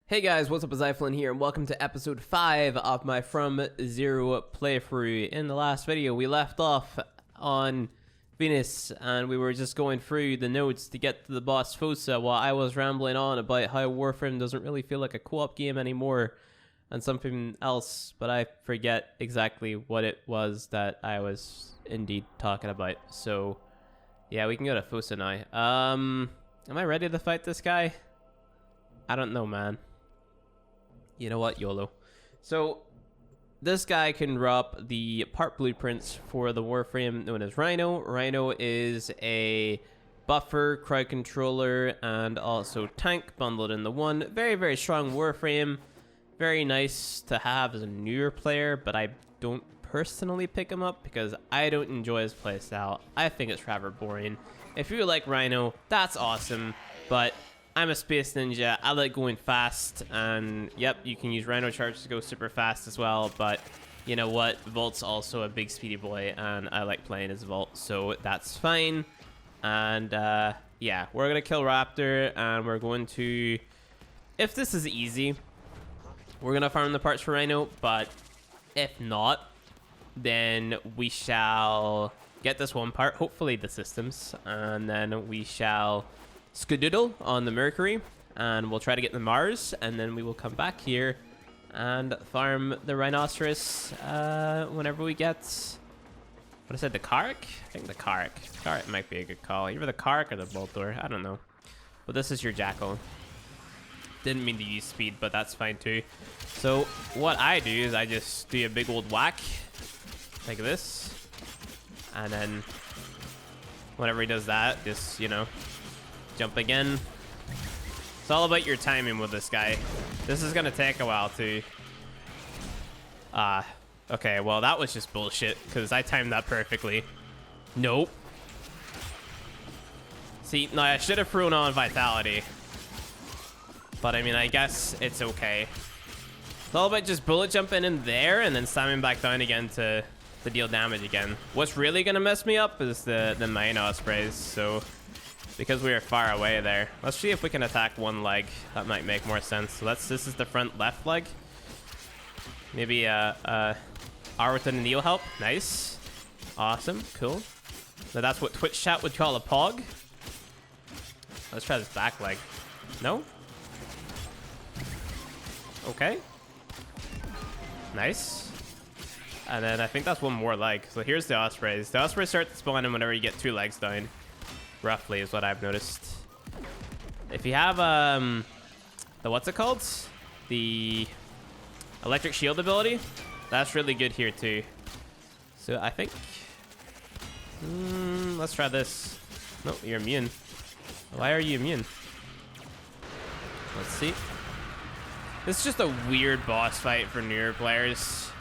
Hey guys, what's up? It's iFlynn here, and welcome to episode 5 of my From Zero playthrough. In the last video, we left off on Venus, and we were just going through the notes to get to the boss Fossa while I was rambling on about how Warframe doesn't really feel like a co-op game anymore, and something else, but I forget exactly what it was that I was indeed talking about. So, yeah, we can go to Fossa now. Am I ready to fight this guy? I don't know, man. You know what? YOLO. So, this guy can drop the part blueprints for the Warframe known as Rhino. Rhino is a buffer, crowd controller, and also tank bundled in the one. Very, very strong Warframe. Very nice to have as a newer player, but I don't personally pick him up because I don't enjoy his playstyle. I think it's rather boring. If you like Rhino, that's awesome, but I'm a space ninja. I like going fast, and yep, you can use Rhino charge to go super fast as well, but you know what? Volt's also a big speedy boy, and I like playing as Volt, so that's fine. And yeah, we're gonna kill Raptor, and we're going to, if this is easy, we're gonna farm the parts for Rhino, but if not, then we shall get this one part, hopefully the systems, and then we shall skedoodle on the Mercury, and we'll try to get the Mars, and then we will come back here and farm the Rhinoceros whenever we get, what I said, the Kark? I think the Kark. Kark might be a good call. Either the Kark or the Boltor. I don't know. But this is your Jackal. Didn't mean to use speed, but that's fine too. So what I do is I just do a big old whack like this, and then whenever he does that, just, you know, jump again. It's all about your timing with this guy. This is gonna take a while too. Okay, well that was just bullshit because I timed that perfectly. Nope. See, no, I should have thrown on Vitality, but I mean, I guess it's okay. It's all about just bullet jumping in there and then slamming back down again to deal damage again. What's really gonna mess me up is the main ospreys, so because we are far away there. Let's see if we can attack one leg. That might make more sense. So this is the front left leg. Maybe R with the Neo help. Nice. Awesome. Cool. So that's what Twitch chat would call a pog. Let's try this back leg. No? Okay. Nice. And then I think that's one more leg. So here's the ospreys. The ospreys start spawning whenever you get 2 legs down. Roughly is what I've noticed. If you have the what's it called? The electric shield ability, that's really good here too. So I think let's try this. No, you're immune. Why are you immune? Let's see. This is just a weird boss fight for newer players.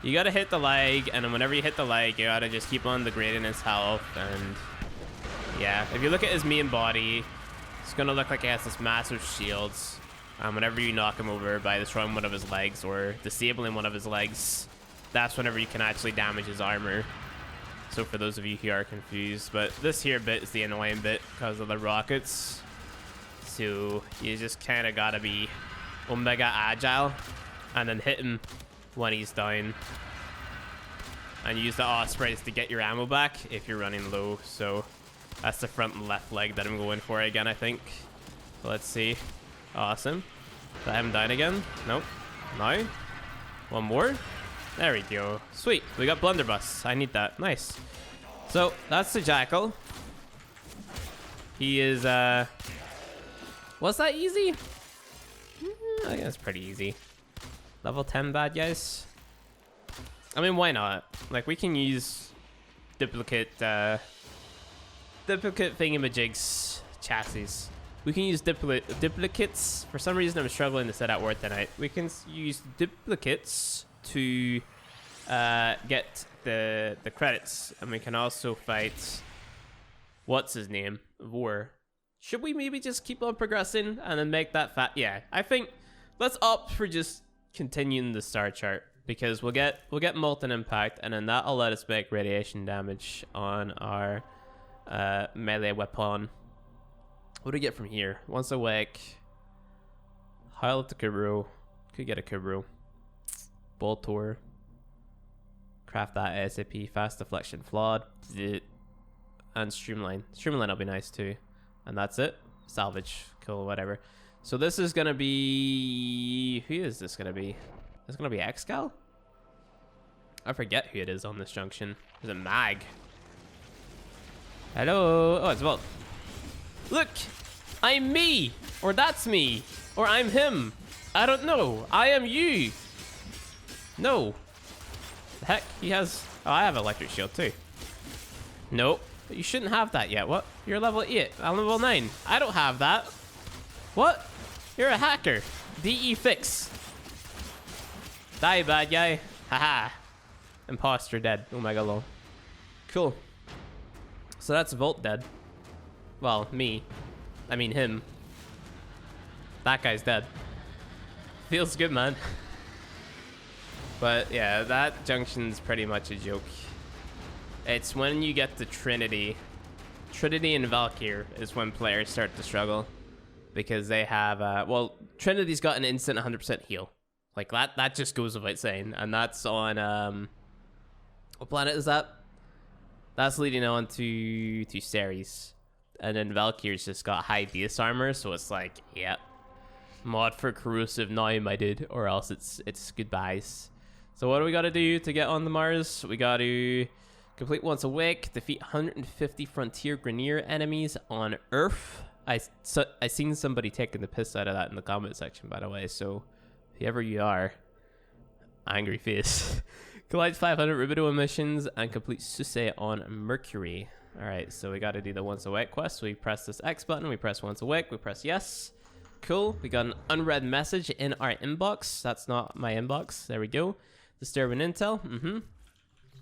You gotta hit the leg, and then whenever you hit the leg, you gotta just keep on degrading his health. And yeah, if you look at his main body, it's gonna look like he has this massive shields. Whenever you knock him over by destroying one of his legs or disabling one of his legs, that's whenever you can actually damage his armor. So for those of you who are confused, but this here bit is the annoying bit because of the rockets. So you just kind of gotta be omega agile and then hit him when he's down, and use the ospreys to get your ammo back if you're running low. So that's the front left leg that I'm going for again, I think. Let's see. Awesome. Did I have him down again? Nope. Now. One more. There we go. Sweet. We got blunderbuss. I need that. Nice. So that's the Jackal. He is was that easy? I think that's pretty easy. Level 10 bad guys. I mean, why not? Like, we can use duplicate thingamajigs chassis. We can use duplicates. For some reason, I'm struggling to say that word tonight. We can use duplicates to get the credits, and we can also fight, what's his name? Vor. Should we maybe just keep on progressing and then make that fat? Yeah, I think let's opt for just continuing the star chart, because we'll get molten impact, and then that'll let us make radiation damage on our melee weapon. What do we get from here? Once awake, Highlight the Kubro. Could get a Kubro. Bolt Tour. Craft that ASAP. Fast Deflection. Flawed. And Streamline. Streamline will be nice too. And that's it. Salvage. Cool, whatever. So this is gonna be... Who is this gonna be? Is it gonna be Excal? I forget who it is on this junction. Is it Mag? Hello? Oh, it's Vault. Look! I'm me! Or that's me! Or I'm him! I don't know. I am you! No. The heck? He has... Oh, I have Electric Shield too. Nope. You shouldn't have that yet. What? You're level 8. I'm level 9. I don't have that. What? You're a hacker. DE fix. Die, bad guy. Haha. Imposter dead. Oh my god, lol. Cool. So that's Volt dead. Well, me. I mean him. That guy's dead. Feels good, man. But yeah, that junction's pretty much a joke. It's when you get to Trinity. Trinity and Valkyr is when players start to struggle. Because they have, well, Trinity's got an instant 100% heal. Like, that just goes without saying. And that's on, what planet is that? That's leading on to Ceres. And then Valkyr's just got high base armor, so it's like, yeah. Mod for corrosive now, my dude. Or else it's goodbyes. So what do we gotta do to get on the Mars? We gotta complete once a week, defeat 150 Frontier Grenier enemies on Earth. I seen somebody taking the piss out of that in the comment section, by the way, so whoever you are, angry face. Collect 500 Rubido emissions and complete Susse on Mercury. Alright, so we gotta do the once a week quest. We press this X button, we press once a week, we press yes. Cool, we got an unread message in our inbox. That's not my inbox, there we go. Disturbing intel,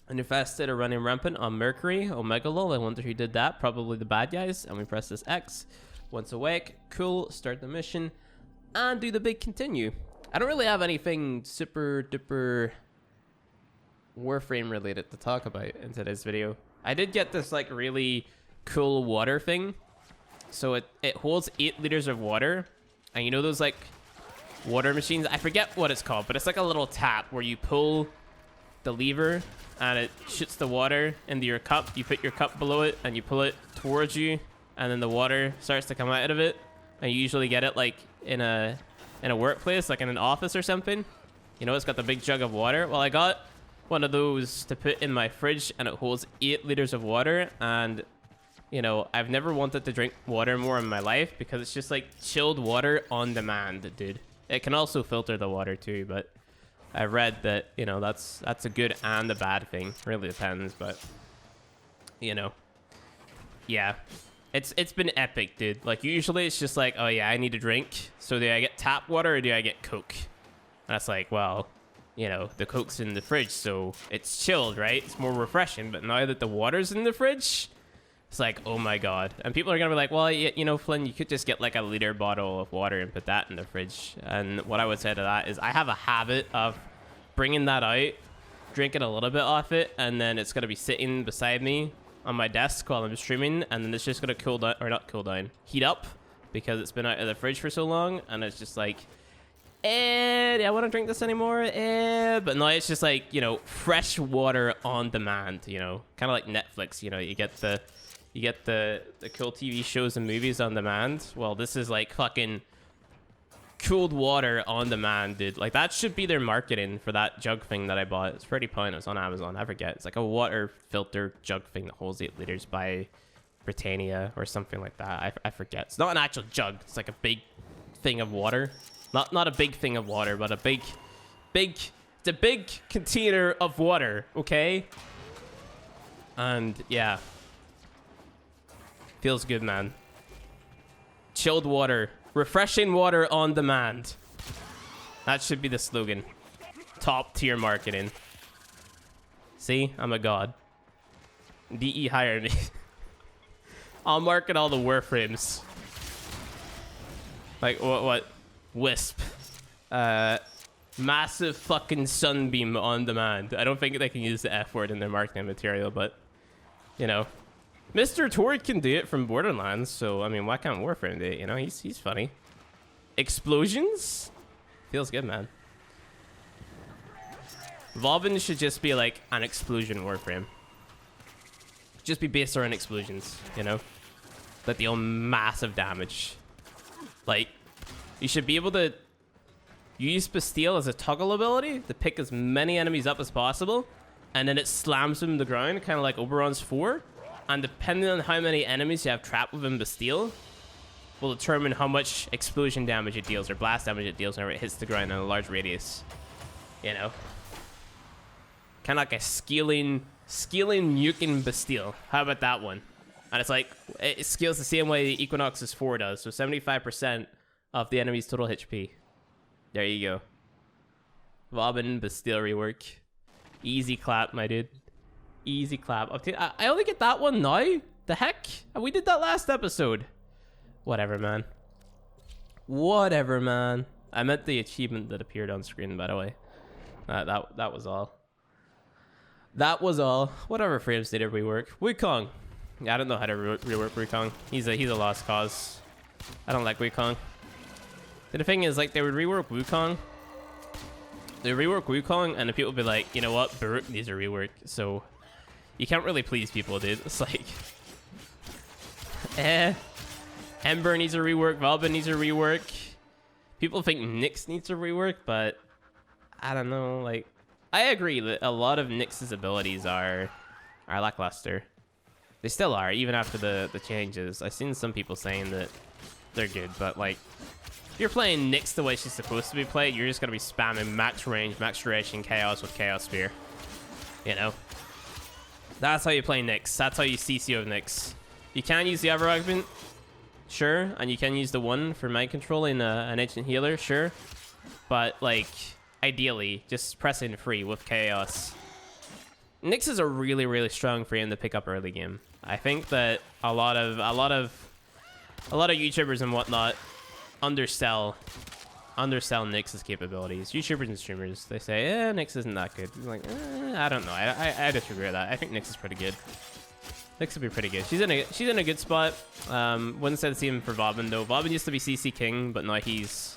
An infested are running rampant on Mercury. Omega lol, I wonder who did that. Probably the bad guys. And we press this X. Once a week. Cool. Start the mission. And do the big continue. I don't really have anything super duper Warframe related to talk about in today's video. I did get this like really cool water thing. So it holds 8 liters of water. And you know those like water machines? I forget what it's called, but it's like a little tap where you pull the lever and it shoots the water into your cup. You put your cup below it and you pull it towards you, and then the water starts to come out of it. And you usually get it like in a workplace, like in an office or something. You know, it's got the big jug of water. Well, I got one of those to put in my fridge, and it holds 8 liters of water. And you know, I've never wanted to drink water more in my life because it's just like chilled water on demand, dude. It can also filter the water too, but I've read that, you know, that's a good and a bad thing. Really depends, but you know, yeah, it's been epic, dude. Like usually it's just like, oh yeah, I need a drink. So do I get tap water or do I get Coke? And that's like, well, you know, the Coke's in the fridge, so it's chilled, right? It's more refreshing. But now that the water's in the fridge, it's like, oh my god. And people are gonna be like, well, you know, Flynn, you could just get like a liter bottle of water and put that in the fridge. And what I would say to that is I have a habit of bringing that out, drinking a little bit off it, and then it's gonna be sitting beside me on my desk while I'm streaming, and then it's just gonna cool down, or not cool down, heat up, because it's been out of the fridge for so long. And it's just like, do I want to drink this anymore? But no, it's just like, you know, fresh water on demand, you know, kind of like Netflix. You know, you get the cool TV shows and movies on demand. Well, this is like fucking cooled water on demand, dude. Like that should be their marketing for that jug thing that I bought. It's pretty pointless on Amazon. I forget. It's like a water filter jug thing that holds 8 liters by Britannia or something like that. I forget. It's not an actual jug. It's like a big thing of water. Not a big thing of water, but it's a big container of water, okay? And yeah. Feels good, man. Chilled water. Refreshing water on demand. That should be the slogan. Top tier marketing. See? I'm a god. DE hired me. I'll market all the Warframes. Like, what? Wisp. Massive fucking sunbeam on demand. I don't think they can use the F word in their marketing material, but, you know. Mr. Torrid can do it from Borderlands, so, I mean, why can't Warframe do it? You know, he's funny. explosions. Feels good, man. Valvin should just be like an explosion Warframe. Just be based around explosions, you know? That deal massive damage. Like, you should be able to use Bastille as a toggle ability to pick as many enemies up as possible, and then it slams them to the ground, kind of like Oberon's 4. And depending on how many enemies you have trapped within Bastille, will determine how much explosion damage it deals or blast damage it deals whenever it hits the ground in a large radius. You know? Kind of like a scaling nuking Bastille. How about that one? And it's like, it scales the same way Equinox's 4 does. So 75% of the enemy's total HP. There you go. Robin Bastille rework. Easy clap, my dude. Easy clap. I only get that one now? The heck? We did that last episode. Whatever, man. Whatever, man. I meant the achievement that appeared on screen, by the way. That was all. That was all. Whatever frames did it rework. Wukong. Yeah, I don't know how to rework Wukong. He's a lost cause. I don't like Wukong. The thing is, like, they would rework Wukong. They rework Wukong, and the people would be like, you know what? Baruch needs a rework. So, you can't really please people, dude. It's like, Ember needs a rework. Valvin needs a rework. People think Nyx needs a rework, but I don't know. Like, I agree that a lot of Nyx's abilities are lackluster. They still are, even after the changes. I've seen some people saying that they're good, but like, if you're playing Nyx the way she's supposed to be played, you're just gonna be spamming max range, max duration, chaos with Chaos Spear. You know? That's how you play Nyx. That's how you CCO Nyx. You can use the other argument, sure, and you can use the one for mind controlling an ancient healer, sure. But like, ideally, just pressing free with chaos. Nyx is a really, really strong frame to pick up early game. I think that a lot of YouTubers and whatnot undersell Nyx's capabilities. YouTubers and streamers, they say, Nyx isn't that good. I'm like, I don't know. I disagree with that. I think Nyx is pretty good. Nyx would be pretty good. She's in a good spot. Wouldn't say the same for Vauban though. Vauban used to be CC King, but now he's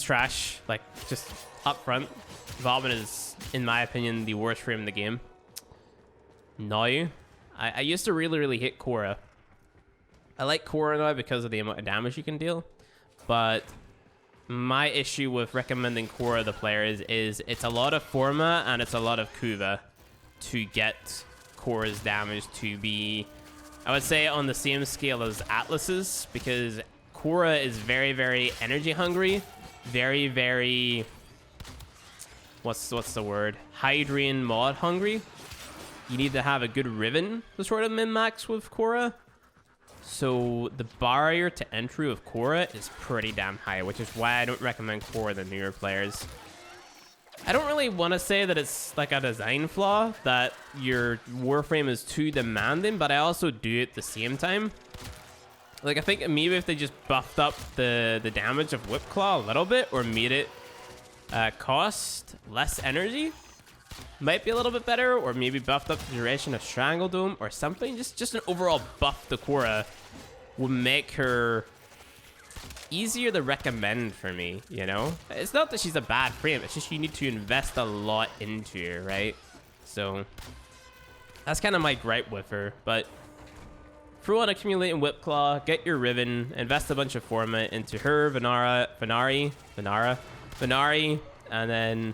trash. Like, just up front. Vauban is, in my opinion, the worst frame in the game. Now, I used to really, really hate Korra. I like Korra now because of the amount of damage you can deal, but my issue with recommending Korra to players is it's a lot of Forma and it's a lot of Kuva to get Korra's damage to be, I would say, on the same scale as Atlas's, because Korra is very, very energy hungry, very, very, what's the word? Hydrian mod hungry. You need to have a good Riven to sort of min-max with Korra. So the barrier to entry of Korra is pretty damn high, which is why I don't recommend Korra to newer players. I don't really want to say that it's like a design flaw, that your Warframe is too demanding, but I also do it at the same time. Like, I think maybe if they just buffed up the damage of Whip Claw a little bit, or made it cost less energy, might be a little bit better, or maybe buffed up the duration of Strangle Dome or something. Just an overall buff to Korra would make her easier to recommend for me, you know? It's not that she's a bad frame, it's just you need to invest a lot into her, right? So that's kind of my gripe with her. But throw on Accumulating Whip Claw, get your Riven, invest a bunch of Forma into her, Venari, and then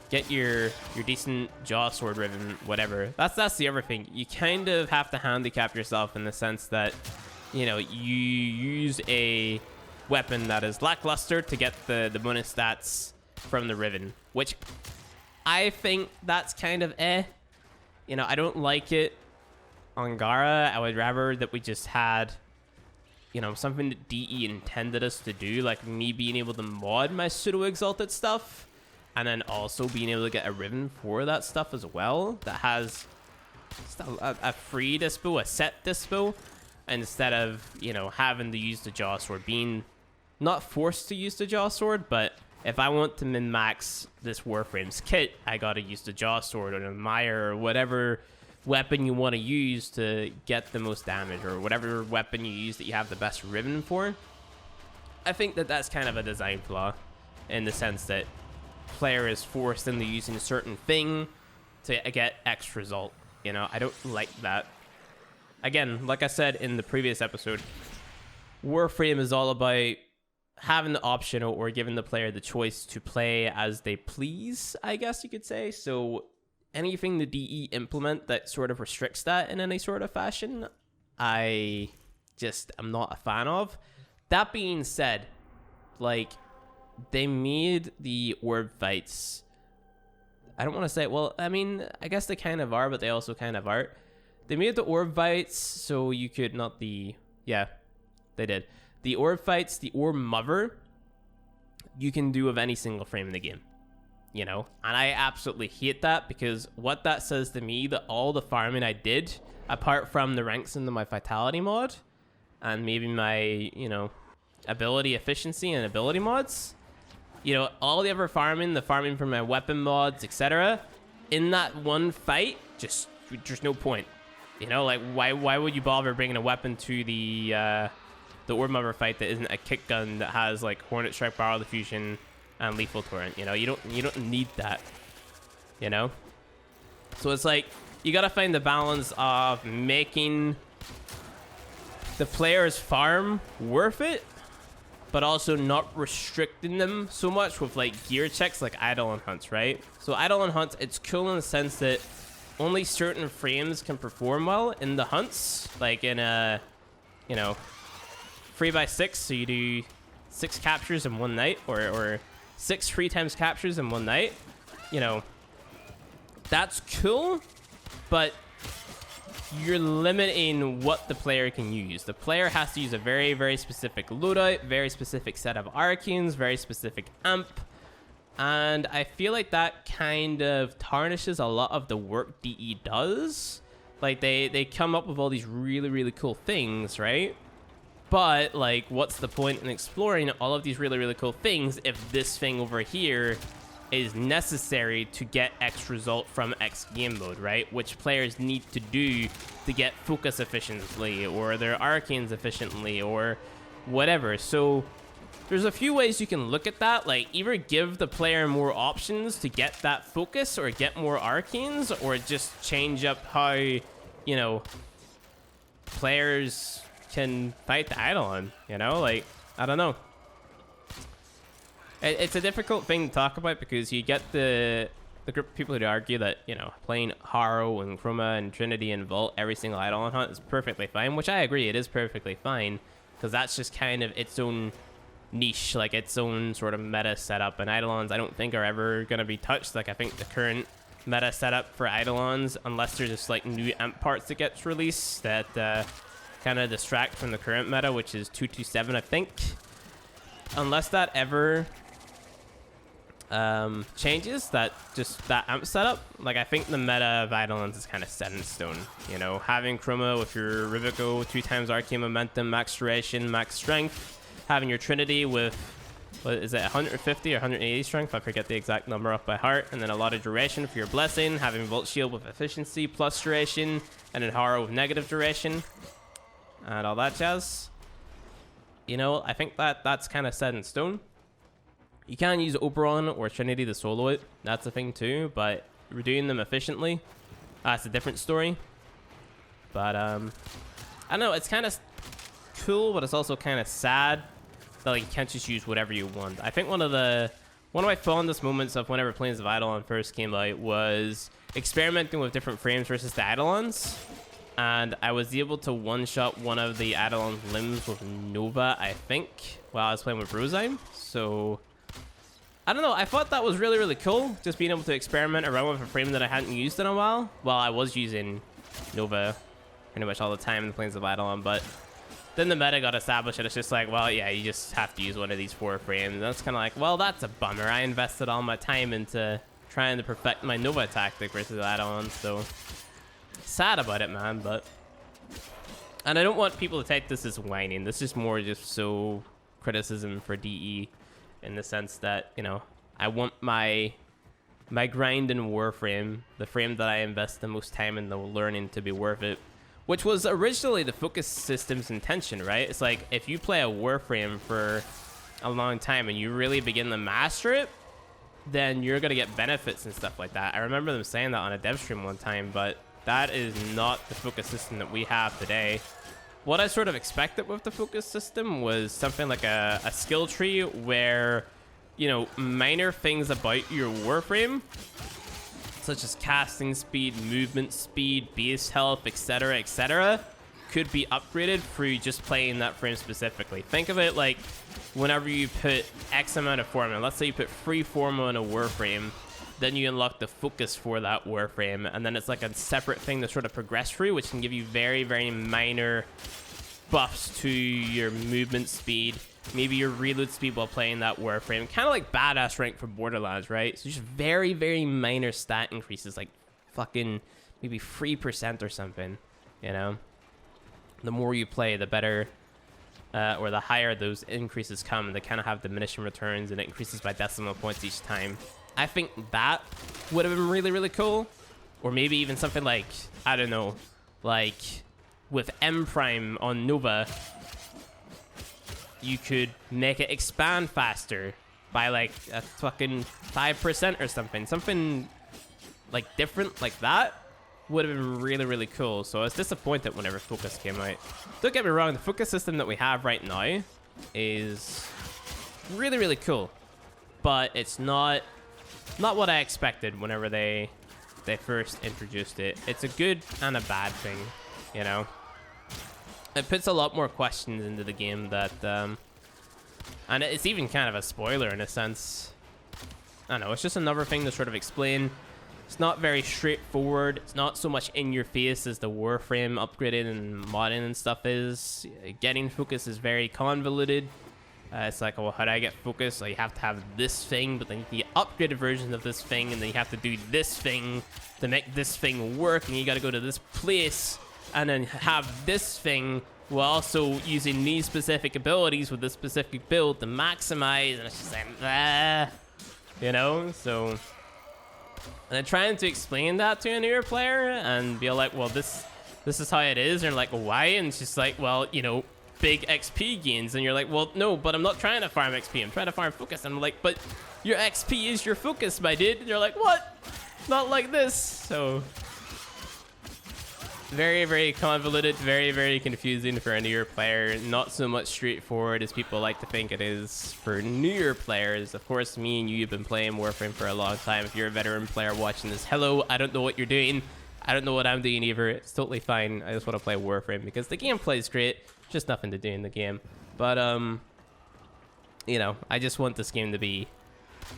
get your decent Jaw Sword Riven, whatever. That's the other thing. You kind of have to handicap yourself in the sense that, you know, you use a weapon that is lackluster to get the bonus stats from the Riven, which I think that's kind of You know, I don't like it on Gara. I would rather that we just had, you know, something that DE intended us to do, like me being able to mod my pseudo-exalted stuff, and then also being able to get a Riven for that stuff as well, that has a free dispo, a set dispo, instead of, you know, having to use the Jaw Sword, being not forced to use the Jaw Sword, but if I want to min-max this Warframe's kit, I gotta use the Jaw Sword or the Mire or whatever weapon you want to use to get the most damage, or whatever weapon you use that you have the best Riven for. I think that that's kind of a design flaw in the sense that player is forced into using a certain thing to get X result. You know, I don't like that. Again, like I said in the previous episode, Warframe is all about having the option or giving the player the choice to play as they please, I guess you could say. So anything the DE implement that sort of restricts that in any sort of fashion, I just am not a fan of. That being said, like, they made the orb fights, I don't want to say, well, I mean, I guess they kind of are, but they also kind of aren't. They made the orb fights so you could not the, yeah, they did. The orb fights, the orb mover, you can do of any single frame in the game, you know? And I absolutely hate that, because what that says to me, that all the farming I did, apart from the ranks into my vitality mod, and maybe my, you know, ability efficiency and ability mods, you know, all the other farming, the farming for my weapon mods, etc., in that one fight, just there's no point. You know, like, why would you bother bringing a weapon to the orb mover fight that isn't a kick gun that has like Hornet Strike, Barrel Diffusion, and Lethal Torrent? You know, you don't need that. You know, so it's like you gotta find the balance of making the player's farm worth it, but also not restricting them so much with like gear checks like Eidolon hunts, right? So Eidolon hunts, it's cool in the sense that only certain frames can perform well in the hunts, like in a, you know, 3x6, so you do 6 captures in one night, or 6 3 times captures in one night. You know, that's cool, but you're limiting what the player can use. The player has to use a very, very specific loadout, very specific set of arcanes, very specific amp. And I feel like that kind of tarnishes a lot of the work DE does. Like, they come up with all these really, really cool things, right? But, like, what's the point in exploring all of these really, really cool things if this thing over here is necessary to get X result from X game mode, right? Which players need to do to get focus efficiently, or their arcanes efficiently, or whatever. So there's a few ways you can look at that. Like, either give the player more options to get that focus or get more arcanes, or just change up how, you know, players can fight the Eidolon, you know? Like, I don't know. It's a difficult thing to talk about, because you get the group of people who argue that, you know, playing Harrow and Chroma and Trinity and Vault every single Eidolon hunt is perfectly fine, which I agree, it is perfectly fine, because that's just kind of its own niche, like its own sort of meta setup. And Eidolons, I don't think, are ever going to be touched. Like, I think the current meta setup for Eidolons, unless there's just like new amp parts that gets released that kind of distract from the current meta, which is 227, I think, unless that ever changes, that amp setup, like, I think the meta of Eidolons is kind of set in stone. You know, having Chroma with your Rivico 2 times arcane momentum, max duration, max strength, having your Trinity with, what is it, 150 or 180 strength, I forget the exact number off by heart, and then a lot of duration for your blessing, having Volt Shield with efficiency plus duration, and then Horror with negative duration, and all that jazz. You know, I think that's kind of set in stone. You can use Oberon or Trinity to solo it. That's a thing too, but doing them efficiently, that's a different story. But I don't know, it's kind of cool, but it's also kind of sad that, like, you can't just use whatever you want. I think one of my fondest moments of whenever Plains of Eidolon first came out was experimenting with different frames versus the Eidolons. And I was able to one-shot one of the Eidolon limbs with Nova, I think, while I was playing with Rosheim. So I don't know, I thought that was really, really cool, just being able to experiment around with a frame that I hadn't used in a while. Well, I was using Nova pretty much all the time in the Plains of Eidolon, but then the meta got established, and it's just like, well, yeah, you just have to use one of these 4 frames. And that's kind of like, well, that's a bummer. I invested all my time into trying to perfect my Nova tactic versus Eidolon, so sad about it, man. But, and I don't want people to take this as whining. This is more just so criticism for DE, in the sense that, you know, I want my grind in Warframe, the frame that I invest the most time in the learning, to be worth it, which was originally the focus system's intention, right? It's like, if you play a Warframe for a long time and you really begin to master it, then you're gonna get benefits and stuff like that. I remember them saying that on a dev stream one time, but that is not the focus system that we have today. What I sort of expected with the focus system was something like a skill tree where, you know, minor things about your Warframe, such as casting speed, movement speed, base health, etc., could be upgraded through just playing that frame specifically. Think of it like whenever you put X amount of Forma, let's say you put 3 Forma in a Warframe, then you unlock the focus for that Warframe, and then it's like a separate thing to sort of progress through, which can give you very, very minor buffs to your movement speed, maybe your reload speed while playing that Warframe. Kind of like badass rank for Borderlands, right? So just very, very minor stat increases, like fucking maybe 3% or something, you know? The more you play, the better, or the higher those increases come. They kind of have diminishing returns, and it increases by decimal points each time. I think that would have been really, really cool. Or maybe even something like, I don't know, like with M Prime on Nova, you could make it expand faster by like a fucking 5% or something. Something like different like that would have been really, really cool. So I was disappointed whenever Focus came out. Don't get me wrong, the Focus system that we have right now is really, really cool. But it's not what I expected whenever they first introduced it. It's a good and a bad thing, you know? It puts a lot more questions into the game that, and it's even kind of a spoiler in a sense. I don't know, it's just another thing to sort of explain. It's not very straightforward. It's not so much in your face as the Warframe upgraded and modding and stuff is. Getting focus is very convoluted. It's like, well, how do I get focus? Like, you have to have this thing, but then you get upgraded versions of this thing, and then you have to do this thing to make this thing work, and you got to go to this place and then have this thing while also using these specific abilities with this specific build to maximize, and it's just like, you know? So, and then trying to explain that to a newer player and be like, well, this is how it is, and like, why? And it's just like, well, you know, big XP gains, and you're like, well, no, but I'm not trying to farm XP, I'm trying to farm focus. And I'm like, but your XP is your focus, my dude. And you're like, what? Not like this. So very, very convoluted, very, very confusing for a newer player. Not so much straightforward as people like to think it is for newer players. Of course, me and you have been playing Warframe for a long time. If you're a veteran player watching this, hello, I don't know what you're doing. I don't know what I'm doing either. It's totally fine. I just want to play Warframe because the gameplay is great. Just nothing to do in the game. But, you know, I just want this game to be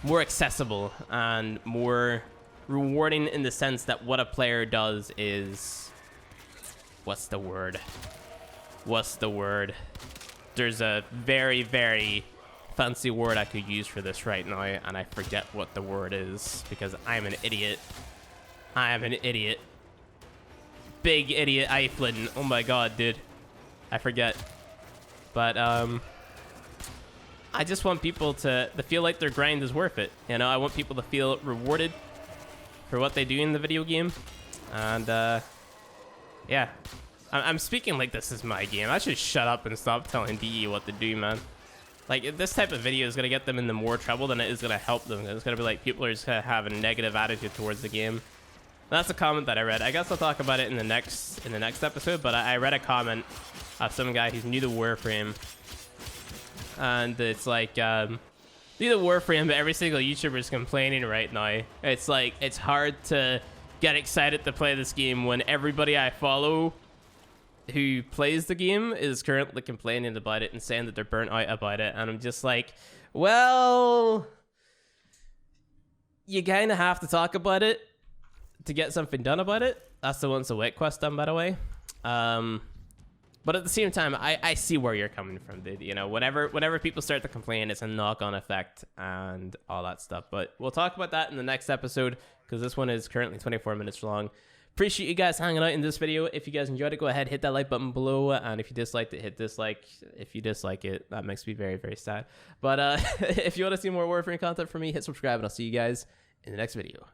more accessible and more rewarding in the sense that what a player does is... What's the word? There's a very, very fancy word I could use for this right now, and I forget what the word is because I'm an idiot. I am an idiot. Big idiot iFlynn. Oh my god, dude. I forget. But, I just want people to feel like their grind is worth it. You know, I want people to feel rewarded for what they do in the video game. And, yeah. I'm speaking like this is my game. I should shut up and stop telling DE what to do, man. Like, this type of video is going to get them into more trouble than it is going to help them. It's going to be like people are just going to have a negative attitude towards the game. That's a comment that I read. I guess I'll talk about it in the next episode, but I read a comment of some guy who's new to Warframe. And it's like, new to Warframe, but every single YouTuber is complaining right now. It's like, it's hard to get excited to play this game when everybody I follow who plays the game is currently complaining about it and saying that they're burnt out about it. And I'm just like, well, you kind of have to talk about it to get something done about it. That's the Once a Week quest done, by the way. But at the same time, I see where you're coming from, dude. You know, whenever people start to complain, it's a knock-on effect and all that stuff. But we'll talk about that in the next episode because this one is currently 24 minutes long. Appreciate you guys hanging out in this video. If you guys enjoyed it, go ahead, hit that like button below. And if you disliked it, hit dislike. If you dislike it, that makes me very, very sad. But if you want to see more Warframe content from me, hit subscribe, and I'll see you guys in the next video.